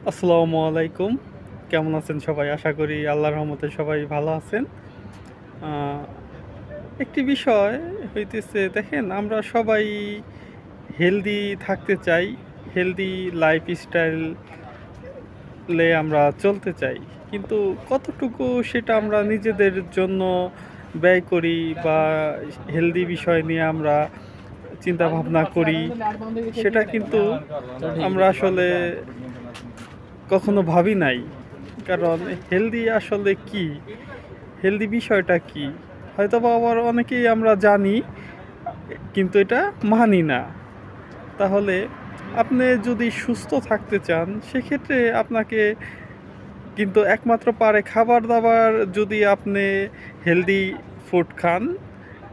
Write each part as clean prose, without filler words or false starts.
আসসালামু আলাইকুম। কেমন আছেন সবাই? আশা করি আল্লাহর রহমতে সবাই ভালো আছেন। আ একটি বিষয় হইতেছে দেখেন আমরা সবাই হেলদি থাকতে চাই। হেলদি লাইফস্টাইলে আমরা চলতে চাই। কিন্তু কতটুকু সেটা আমরা নিজেদের জন্য ব্যয় করি বা হেলদি বিষয় নিয়ে আমরা চিন্তা ভাবনা করি, সেটা কিন্তু আমরা আসলে কখনো ভাবি নাই। কারণ হেলদি আসলে কি? হেলদি বিষয়টা কি? হয়তোবা আবার অনেকেই আমরা জানি কিন্তু এটা মানি না। তাহলে আপনি যদি সুস্থ থাকতে চান সেক্ষেত্রে আপনাকে কিন্তু একমাত্র পারে খাবার-দাবার যদি আপনি হেলদি ফুড খান,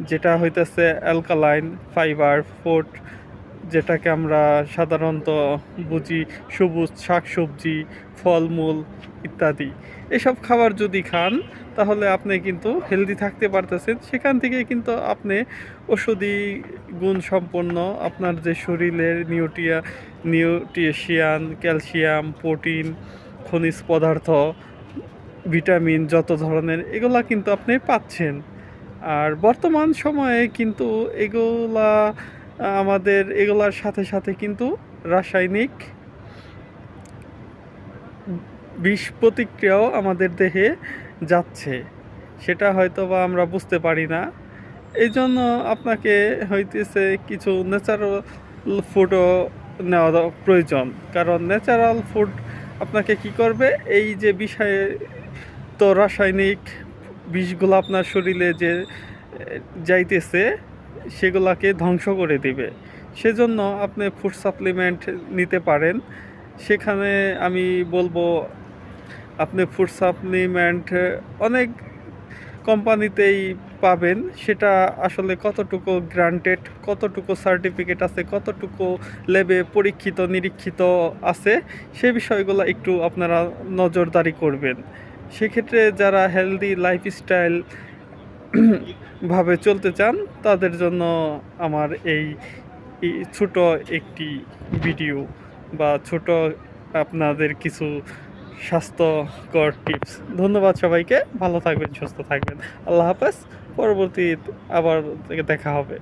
যেটা হইতেছে অ্যালকালাইন ফাইবার ফুড, যেটাকে আমরা সাধারণত বুঝি সবুজ শাকসবজি, ফলমূল ইত্যাদি। এসব খাবার যদি খান তাহলে আপনি কিন্তু হেলদি থাকতে পারতেছেন। সেখান থেকে কিন্তু আপনি ঔষধি গুণসম্পন্ন আপনার যে শরীরের নিউট্রিশিয়ান, ক্যালসিয়াম, প্রোটিন, খনিজ পদার্থ, ভিটামিন যত ধরনের এগুলা কিন্তু আপনি পাচ্ছেন। আর বর্তমান সময়ে কিন্তু এগুলা আমাদের এগুলার সাথে সাথে কিন্তু রাসায়নিক বিষ প্রতিক্রিয়াও আমাদের দেহে যাচ্ছে। সেটা হয়তোবা আমরা বুঝতে পারি না। এইজন্য আপনাকে হইতেছে কিছু ন্যাচারাল ফুডও নেওয়া প্রয়োজন। কারণ ন্যাচারাল ফুড আপনাকে কি করবে, এই যে বিষাক্ত রাসায়নিক বিষগুলো আপনার শরীরে যে যাইতেছে সেগুলাকে ধ্বংস করে দিবে। সেজন্য আপনি ফুড সাপ্লিমেন্ট নিতে পারেন। সেখানে আমি বলবো আপনি ফুড সাপ্লিমেন্ট অনেক কোম্পানিতেই পাবেন। সেটা আসলে কতটুকু গ্রান্টেড, কতটুকু সার্টিফিকেট আছে, কতটুকু ল্যাবে পরীক্ষিত নিরীক্ষিত আছে, সে বিষয়গুলো একটু আপনারা নজরদারি করবেন। সেক্ষেত্রে যারা হেলদি লাইফস্টাইল ভাবে চলতে চান তাদের জন্য আমার এই ছোট একটি ভিডিও বা ছোট আপনাদের কিছু স্বাস্থ্যকর টিপস। ধন্যবাদ সবাইকে। ভালো থাকবেন, সুস্থ থাকবেন। আল্লাহ হাফেজ। পরবর্তী আবার দেখা হবে।